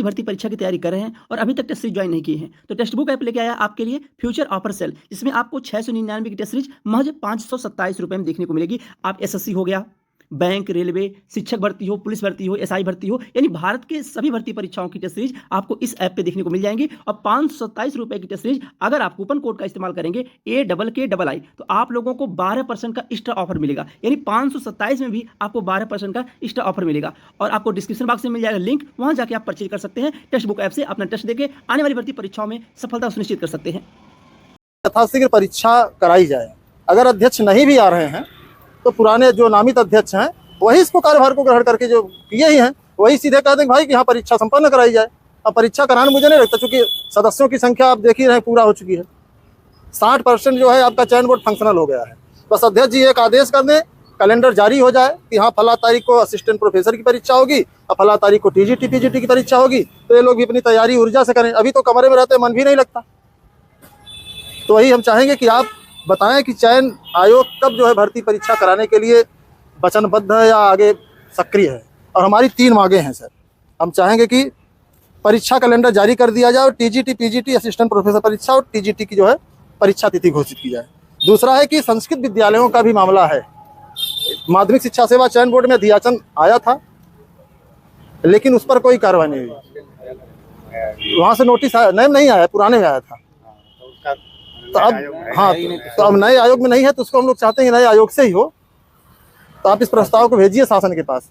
UPSC भर्ती परीक्षा की तैयारी कर रहे हैं और अभी तक टेस्ट सीरीज ज्वाइन नहीं किए हैं तो टेक्स्ट बुक ऐप लेके आया आपके लिए फ्यूचर ऑफर सेल, जिसमें आपको 699 की टेस्ट सीरीज महज 527 रुपये में देखने को मिलेगी। आप एसएससी हो गया, बैंक, रेलवे, शिक्षक भर्ती हो, पुलिस भर्ती हो, एसआई भर्ती हो, यानी भारत के सभी भर्ती परीक्षाओं की टेस्ट सीरीज आपको इस ऐप पे देखने को मिल जाएंगी। और 527 रुपये की टेस्ट सीरीज अगर आप कूपन कोड का इस्तेमाल करेंगे AKKII तो आप लोगों को 12% का एक्स्ट्रा ऑफर मिलेगा, यानी 527 में भी आपको 12% का एक्स्ट्रा ऑफर मिलेगा। और आपको डिस्क्रिप्शन बॉक्स में मिल जाएगा लिंक, वहां जाके आप परचेज कर सकते हैं। टेक्स्ट बुक ऐप से अपना टेस्ट देके आने वाली भर्ती परीक्षाओं में सफलता सुनिश्चित कर सकते हैं। यथाशीघ्र परीक्षा कराई जाए। अगर अध्यक्ष नहीं भी आ रहे हैं तो पुराने जो नामित अध्यक्ष हैं वही इसको कार्यभार को ग्रहण करके जो किए ही हैं वही सीधे कह दें भाई कि यहाँ परीक्षा संपन्न कराई जाए। अब परीक्षा कराना मुझे नहीं लगता, क्योंकि सदस्यों की संख्या आप देख ही रहे पूरा हो चुकी है। 60% जो है आपका चयन बोर्ड फंक्शनल हो गया है। बस अध्यक्ष जी एक आदेश कर दें, कैलेंडर जारी हो जाए कि हाँ फला तारीख को असिस्टेंट प्रोफेसर की परीक्षा होगी और फला तारीख को टीजीटी पीजीटी की परीक्षा होगी, तो ये लोग भी अपनी तैयारी ऊर्जा से करें। अभी तो कमरे में रहते मन भी नहीं लगता। तो वही हम चाहेंगे कि आप बताएं कि चयन आयोग कब जो है भर्ती परीक्षा कराने के लिए वचनबद्ध है या आगे सक्रिय है। और हमारी 3 मांगे हैं सर। हम चाहेंगे कि परीक्षा कैलेंडर जारी कर दिया जाए और टीजीटी पीजीटी असिस्टेंट प्रोफेसर परीक्षा और टीजीटी की जो है परीक्षा तिथि घोषित की जाए। दूसरा है कि संस्कृत विद्यालयों का भी मामला है। माध्यमिक शिक्षा सेवा चयन बोर्ड में अध्याचन आया था लेकिन उस पर कोई कार्रवाई नहीं हुई। वहाँ से नोटिस आया, नहीं आया, पुराने में आया था। तो अब हाँ, तो अब नए आयोग में नहीं है तो उसको हम लोग चाहते हैं नए आयोग से ही हो। तो आप इस प्रस्ताव को भेजिए शासन के पास।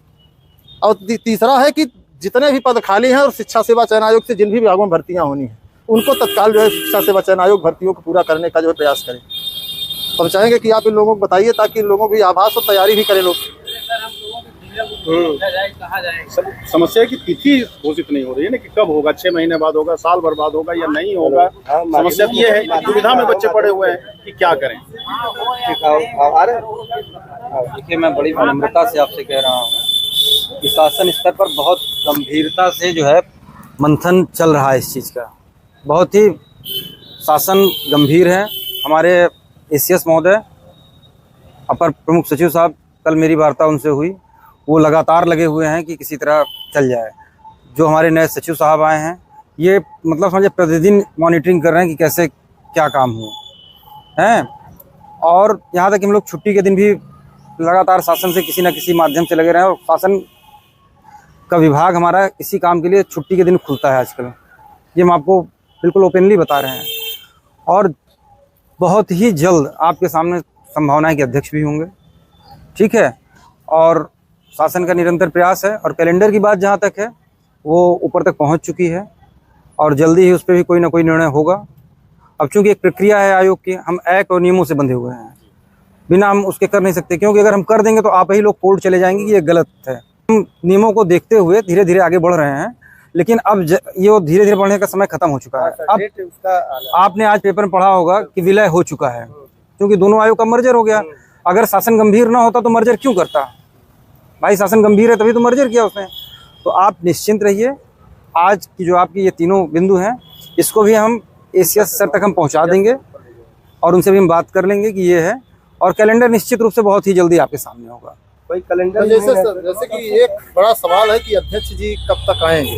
और तीसरा है कि जितने भी पद खाली हैं और शिक्षा सेवा चयन आयोग से जिन भी विभागों में भर्तियां होनी है उनको तत्काल जो है शिक्षा सेवा चयन आयोग भर्तियों को पूरा करने का जो है प्रयास करें। तो हम चाहेंगे कि आप इन लोगों को बताइए ताकि इन लोगों को आभास और तैयारी भी करें लोग। समस्या की तिथि घोषित नहीं हो रही है ना कि कब होगा, 6 महीने बाद होगा, साल भर बाद होगा या नहीं होगा। समस्या ये है कि दुविधा में बच्चे पड़े हुए हैं कि क्या करें। देखिए, मैं बड़ी विनम्रता से आपसे कह रहा हूँ कि शासन स्तर पर बहुत गंभीरता से जो है मंथन चल रहा है इस चीज़ का। बहुत ही शासन गंभीर है। हमारे एसीएस महोदय, अपर प्रमुख सचिव साहब, कल मेरी वार्ता उनसे हुई, वो लगातार लगे हुए हैं कि किसी तरह चल जाए। जो हमारे नए सचिव साहब आए हैं ये मतलब समझे प्रतिदिन मॉनिटरिंग कर रहे हैं कि कैसे क्या काम हुआ है। और यहाँ तक कि हम लोग छुट्टी के दिन भी लगातार शासन से किसी न किसी माध्यम से लगे रहे हैं। और शासन का विभाग हमारा इसी काम के लिए छुट्टी के दिन खुलता है आजकल। ये हम आपको बिल्कुल ओपनली बता रहे हैं। और बहुत ही जल्द आपके सामने संभावना है कि अध्यक्ष भी होंगे, ठीक है। और शासन का निरंतर प्रयास है। और कैलेंडर की बात जहाँ तक है वो ऊपर तक पहुँच चुकी है और जल्दी ही उस पर भी कोई ना कोई निर्णय होगा। अब चूँकि एक प्रक्रिया है आयोग की, हम एक्ट और नियमों से बंधे हुए हैं, बिना हम उसके कर नहीं सकते। क्योंकि अगर हम कर देंगे तो आप ही लोग कोर्ट चले जाएंगे कि ये गलत है। हम नियमों को देखते हुए धीरे धीरे आगे बढ़ रहे हैं, लेकिन अब ये धीरे धीरे बढ़ने का समय खत्म हो चुका है। अब आपने आज पेपर में पढ़ा होगा कि विलय हो चुका है, क्योंकि दोनों आयोग का मर्जर हो गया। अगर शासन गंभीर ना होता तो मर्जर क्यों करता भाई? शासन गंभीर है तभी तो मर्जर किया उसने। तो आप निश्चिंत रहिए, आज की जो आपकी ये तीनों बिंदु हैं इसको भी हम एसीएस सर तक हम पहुंचा देंगे और उनसे भी हम बात कर लेंगे कि ये है। और कैलेंडर निश्चित रूप से बहुत ही जल्दी आपके सामने होगा। कोई कैलेंडर जैसे कि एक बड़ा सवाल है कि अध्यक्ष जी कब तक आएंगे।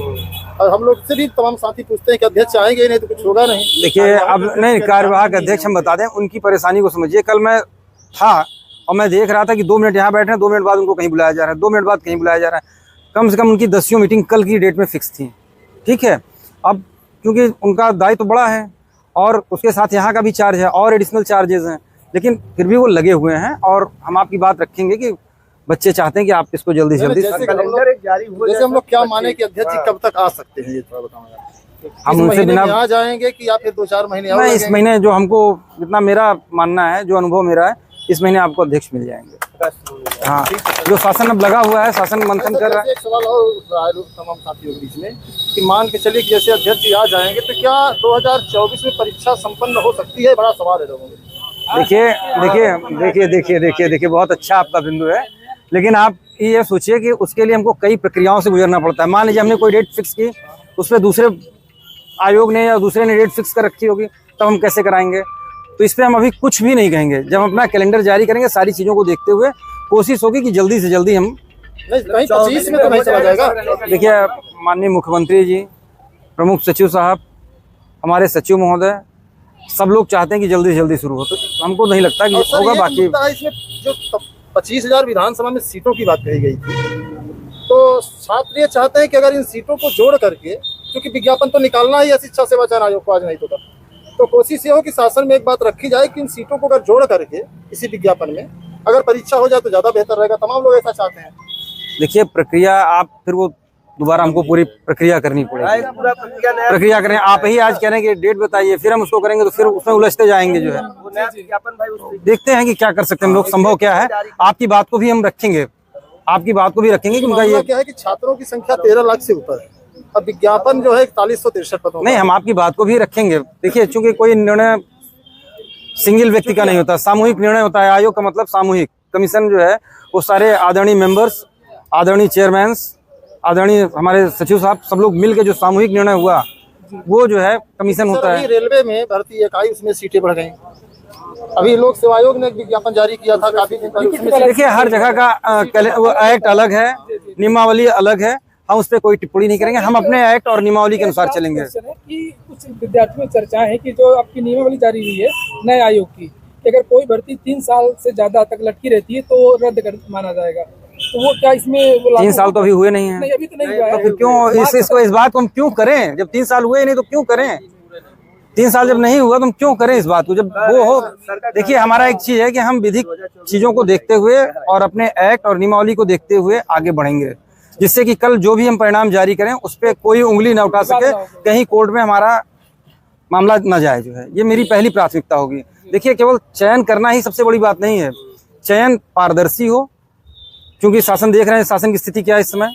और हम लोग से भी तमाम साथी पूछते हैं कि अध्यक्ष आएंगे नहीं तो कुछ होगा नहीं। देखिए, अब नहीं, कार्यवाहक अध्यक्ष हम बता दें, उनकी परेशानी को समझिए। कल मैं था और मैं देख रहा था कि 2 मिनट यहाँ बैठे हैं, 2 मिनट बाद उनको कहीं बुलाया जा रहा है, 2 मिनट बाद कहीं बुलाया जा रहा है। कम से कम उनकी 10वीं मीटिंग कल की डेट में फिक्स थी, ठीक है। अब क्योंकि उनका दायित्व तो बड़ा है और उसके साथ यहाँ का भी चार्ज है और एडिशनल चार्जेस हैं, लेकिन फिर भी वो लगे हुए हैं। और हम आपकी बात रखेंगे कि बच्चे चाहते हैं कि आप इसको जल्दी से जल्दी जैसे हम लोग क्या माने कि अध्यक्ष जी कब तक आ सकते हैं, ये थोड़ा बताओ। हम उनसे बिना आ जाएंगे कि या फिर 2-4 महीने नहीं, इस महीने जो हमको जितना मेरा मानना है, जो अनुभव मेरा है, इस महीने आपको अध्यक्ष मिल जाएंगे। हाँ, जो शासन अब लगा हुआ है, शासन मंथन कर रहा है। एक सवाल और तमाम साथियों के बीच में कि मान के चलिए कि जैसे अध्यक्ष जी आ जाएंगे तो क्या 2024 में परीक्षा संपन्न हो सकती है? बड़ा सवाल है लोगों में। देखिए, बहुत अच्छा आपका बिंदु है, लेकिन आप ये सोचिए कि उसके लिए हमको कई प्रक्रियाओं से गुजरना पड़ता है। मान लीजिए हमने कोई डेट फिक्स की, उस पर दूसरे आयोग ने या दूसरे ने डेट फिक्स कर रखी होगी, तब हम कैसे कराएंगे? तो इस पर हम अभी कुछ भी नहीं कहेंगे। जब हम अपना कैलेंडर जारी करेंगे, सारी चीज़ों को देखते हुए कोशिश होगी कि जल्दी से जल्दी हम कहीं 25 में तो नहीं चला जाएगा। देखिए, माननीय मुख्यमंत्री जी प्रमुख सचिव साहब, हमारे सचिव महोदय, सब लोग चाहते हैं कि जल्दी से जल्दी शुरू हो, तो हमको नहीं लगता कि और सर, होगा। ये बाकी मुद्दा है इसमें जो 25,000 विधानसभा में सीटों की बात कही गई थी, तो छात्र ये चाहते हैं कि अगर इन सीटों को जोड़ करके, क्योंकि विज्ञापन तो निकालना ही है शिक्षा सेवा चयन आयोग को आज नहीं तो कोशिश ये हो कि शासन में एक बात रखी जाए कि इन सीटों को अगर जोड़ करके इसी विज्ञापन में अगर परीक्षा हो जाए तो ज्यादा बेहतर रहेगा। तमाम लोग ऐसा चाहते हैं। देखिए, प्रक्रिया आप फिर वो दोबारा हमको पूरी प्रक्रिया करनी पड़ेगी। प्रक्रिया करें, आप ही आज कह रहे हैं कि डेट बताइए, फिर हम उसको करेंगे तो फिर उसमें उलझते जाएंगे। जो है देखते हैं कि क्या कर सकते हैं हम लोग, संभव क्या है। आपकी बात को भी हम रखेंगे, आपकी बात को भी रखेंगे कि उनका ये क्या है कि छात्रों की संख्या 13 लाख से ऊपर है। अब विज्ञापन जो है 4163 पदों नहीं, हम आपकी बात को भी रखेंगे। देखिए, चूंकि कोई निर्णय सिंगल व्यक्ति का नहीं होता, सामूहिक निर्णय होता है। आयोग का मतलब सामूहिक। कमीशन जो है वो सारे आदरणीय मेंबर्स, आदरणीय चेयरमैन, आदरणीय हमारे सचिव साहब, सब लोग मिलकर जो सामूहिक निर्णय हुआ वो जो है कमीशन होता है। रेलवे में भर्ती इकाई, उसमें सीटें बढ़ गई। अभी लोक सेवा आयोग ने एक विज्ञापन जारी किया था काफी दिन पहले। देखिए, हर जगह का एक्ट अलग है, नियमावली अलग है। हम उस पर कोई टिप्पणी नहीं करेंगे, हम अपने एक्ट और नियमावली के अनुसार चलेंगे। कि कुछ विद्यार्थियों में चर्चा है कि जो आपकी नियमावली जारी हुई है नए आयोग की, अगर कोई भर्ती 3 साल से ज्यादा तक लटकी रहती है तो रद्द कर माना जाएगा, तो वो क्या इसमें 3 साल तो अभी हुए नहीं है। नहीं, अभी तो नहीं हुआ है। तो फिर क्यों इस बात को हम क्यों करें? जब 3 साल हुए नहीं तो क्यों करें? 3 साल जब नहीं हुआ तो हम क्यों करें इस बात को, जब वो हो। देखिए, हमारा एक चीज है कि हम विधिक चीजों को देखते हुए और अपने एक्ट और नियमावली को देखते हुए आगे बढ़ेंगे, जिससे कि कल जो भी हम परिणाम जारी करें उस पर कोई उंगली ना उठा सके, कहीं कोर्ट में हमारा मामला न जाए। जो है ये मेरी पहली प्राथमिकता होगी। देखिए, केवल चयन करना ही सबसे बड़ी बात नहीं है, चयन पारदर्शी हो, क्योंकि शासन देख रहे हैं शासन की स्थिति क्या है इस समय,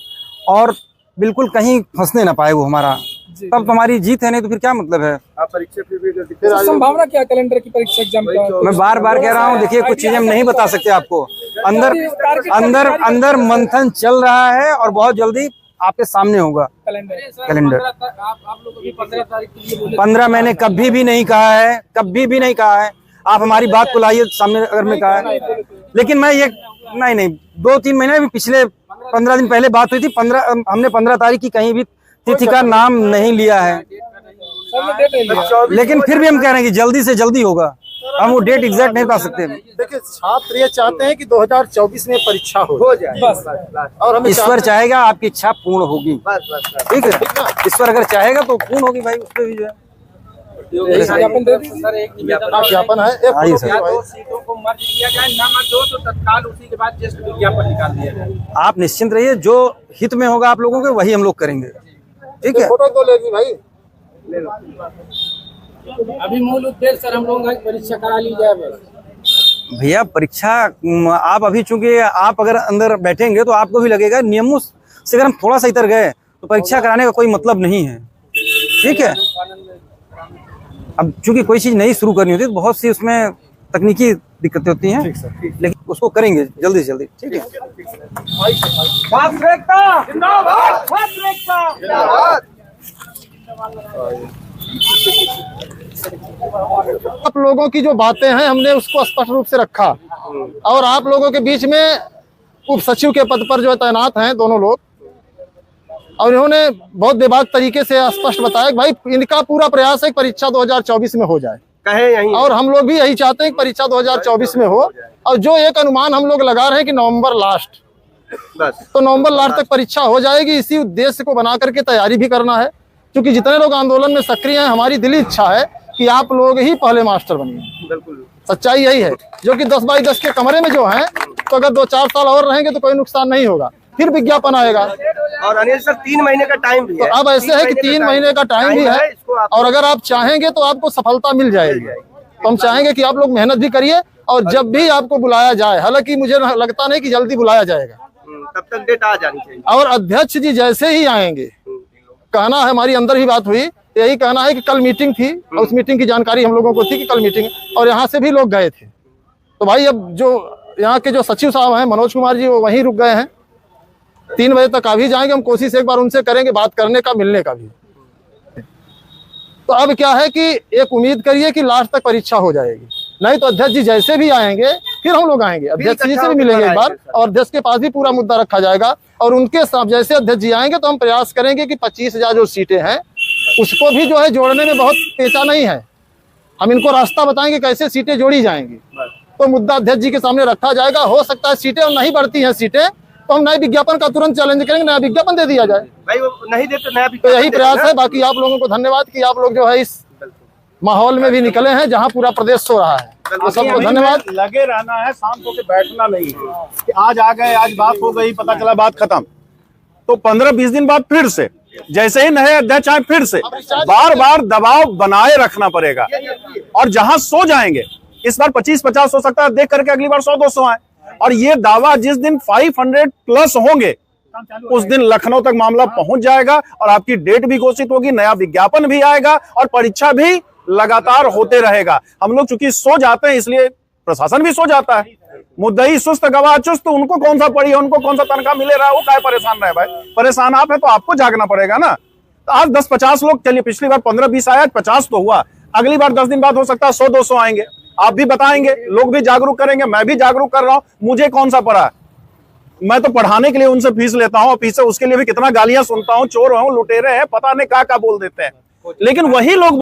और बिल्कुल कहीं फंसने ना पाए वो हमारा, तब तो हमारी जीत है। नहीं तो फिर क्या मतलब है। आप परीक्षा तो संभावना क्या कैलेंडर की परीक्षा एग्जाम का? मैं बार बार कह रहा हूँ, देखिए, कुछ चीजें हम नहीं बता सकते आपको। अंदर मंथन चल रहा है और बहुत जल्दी आपके सामने होगा कैलेंडर। 15 मैंने कभी भी नहीं कहा है, कभी भी नहीं कहा है। आप हमारी बात को लाइए सामने, अगर मैं कहा है, लेकिन मैं ये नहीं 2-3 महीने भी, पिछले 15 दिन पहले बात हुई थी। हमने 15 तारीख की कहीं भी तिथि का नाम नहीं लिया है, लेकिन फिर भी हम कह रहे हैं कि जल्दी से जल्दी होगा। हम वो डेट एग्जैक्ट नहीं बता सकते। देखिए, छात्र ये चाहते हैं कि 2024 में परीक्षा हो जाए बस। और हम ईश्वर चाहेगा आपकी इच्छा पूर्ण होगी। ठीक है, ईश्वर अगर चाहेगा तो पूर्ण होगी भाई, उस पर भी जो है ज्ञापन है। आइए सर, सीटों को मर्ज किया जाए, ना मर्ज हो तो तत्काल उसी के बाद जस्ट विज्ञापन निकाल दिया जाए। आप निश्चिंत रहिए, जो हित में होगा आप लोगों के वही हम लोग करेंगे। ठीक है, फोटो तो लेगी भाई। अभी मूल उद्देश्य सर हम लोग परीक्षा करा ली जाए बस। भैया, परीक्षा आप अभी, चूंकि आप अगर अंदर बैठेंगे तो आपको भी लगेगा नियमों से अगर हम थोड़ा सा इधर गए तो परीक्षा कराने का कोई मतलब नहीं है। ठीक है, अब चूंकि कोई चीज नहीं शुरू करनी होती तो बहुत सी उसमें तकनीकी दिक्कतें होती हैं, लेकिन उसको करेंगे जल्दी से जल्दी। ठीक है, आप लोगों की जो बातें हैं हमने उसको स्पष्ट रूप से रखा, और आप लोगों के बीच में उप सचिव के पद पर जो तैनात हैं दोनों लोग, और इन्होंने बहुत बेबाक तरीके से स्पष्ट बताया कि भाई इनका पूरा प्रयास है कि परीक्षा 2024 में हो जाए, कहे यही, और हम लोग भी यही चाहते हैं कि परीक्षा 2024 में हो। और जो एक अनुमान हम लोग लगा रहे हैं कि नवंबर लास्ट, बस तो नवंबर लास्ट तक परीक्षा हो जाएगी। इसी उद्देश्य को बना करके तैयारी भी करना है, क्योंकि जितने लोग आंदोलन में सक्रिय हैं, हमारी दिली इच्छा है कि आप लोग ही पहले मास्टर बनिए। बिल्कुल सच्चाई यही है, जो कि 10 बाई 10 के कमरे में जो हैं, तो अगर 2-4 साल और रहेंगे तो कोई नुकसान नहीं होगा, फिर विज्ञापन आएगा। और अनिल सर 3 महीने का टाइम भी तो अब ऐसे है कि 3 महीने का टाइम भी है, और अगर आप चाहेंगे तो आपको सफलता मिल जाएगी। तो हम चाहेंगे कि आप लोग मेहनत भी करिए, और जब भी आपको बुलाया जाए, हालांकि मुझे लगता नहीं कि जल्दी बुलाया जाएगा, तब तक डेट आ जानी चाहिए। और अध्यक्ष जी जैसे ही आएंगे, कहना है, हमारी अंदर ही बात हुई, यही कहना है कि कल मीटिंग थी, और उस मीटिंग की जानकारी हम लोगों को थी कि कल मीटिंग, और यहाँ से भी लोग गए थे। तो भाई अब जो यहाँ के जो सचिव साहब हैं मनोज कुमार जी, वो वहीं रुक गए हैं। 3 बजे तक आ भी जाएंगे, हम कोशिश एक बार उनसे करेंगे बात करने का, मिलने का भी। तो अब क्या है कि एक उम्मीद करिए कि लास्ट तक परीक्षा हो जाएगी, नहीं तो अध्यक्ष जी जैसे भी आएंगे फिर हम लोग आएंगे, अध्यक्ष जी से भी मिलेंगे एक बार, और अध्यक्ष के पास भी पूरा मुद्दा रखा जाएगा, और उनके साथ जैसे अध्यक्ष जी आएंगे तो हम प्रयास करेंगे कि 25,000 जो सीटें हैं उसको भी जो है जोड़ने में बहुत पेचा नहीं है। हम इनको रास्ता बताएंगे कैसे सीटें जोड़ी जाएंगी, तो मुद्दा अध्यक्ष जी के सामने रखा जाएगा। हो सकता है सीटें नहीं बढ़ती हैं सीटें, तो हम नए विज्ञापन का तुरंत चैलेंज करेंगे, नया विज्ञापन दे दिया जाए। भाई वो नहीं देते नया तो यही प्रयास है। बाकी आप लोगों को धन्यवाद कि आप लोग जो है इस माहौल में भी निकले हैं जहां पूरा प्रदेश सो रहा है। तो सबको धन्यवाद। लगे रहना है, शांत होकर बैठना नहीं है कि आज आ गए, आज बात हो गई, पता चला बात खत्म। तो 15-20 दिन बाद फिर से जैसे ही नए अध्यक्ष आए फिर से बार बार दबाव बनाए रखना पड़ेगा। और जहां सो जाएंगे, इस बार 25-50 हो सकता है, देख करके अगली बार 100-200 आए। और ये दावा जिस दिन 500 प्लस होंगे उस दिन लखनऊ तक मामला पहुंच जाएगा और आपकी डेट भी घोषित होगी, नया विज्ञापन भी आएगा और परीक्षा भी लगातार होते रहेगा। हम लोग चूंकि सो जाते हैं इसलिए प्रशासन भी सो जाता है। मुद्दई सुस्त गवाह चुस्त, उनको कौन सा पड़ी है, उनको कौन सा तनख्वाह मिले रहा है, वो काय परेशान रहे। भाई परेशान आप है तो आपको जागना पड़ेगा ना। तो आज 10-50 लोग, चलिए पिछली बार 15-20 आया, 50 तो हुआ, अगली बार 10 दिन बाद हो सकता है 100-200 आएंगे। आप भी बताएंगे, लोग भी जागरूक करेंगे, मैं भी जागरूक कर रहा हूं। मुझे कौन सा पड़ा, मैं तो पढ़ाने के लिए उनसे फीस लेता हूं, फीस उसके लिए भी कितना गालियां सुनता हूं, चोर हूं, लुटेरे हैं, पता नहीं क्या बोल देते हैं। लेकिन वही लोग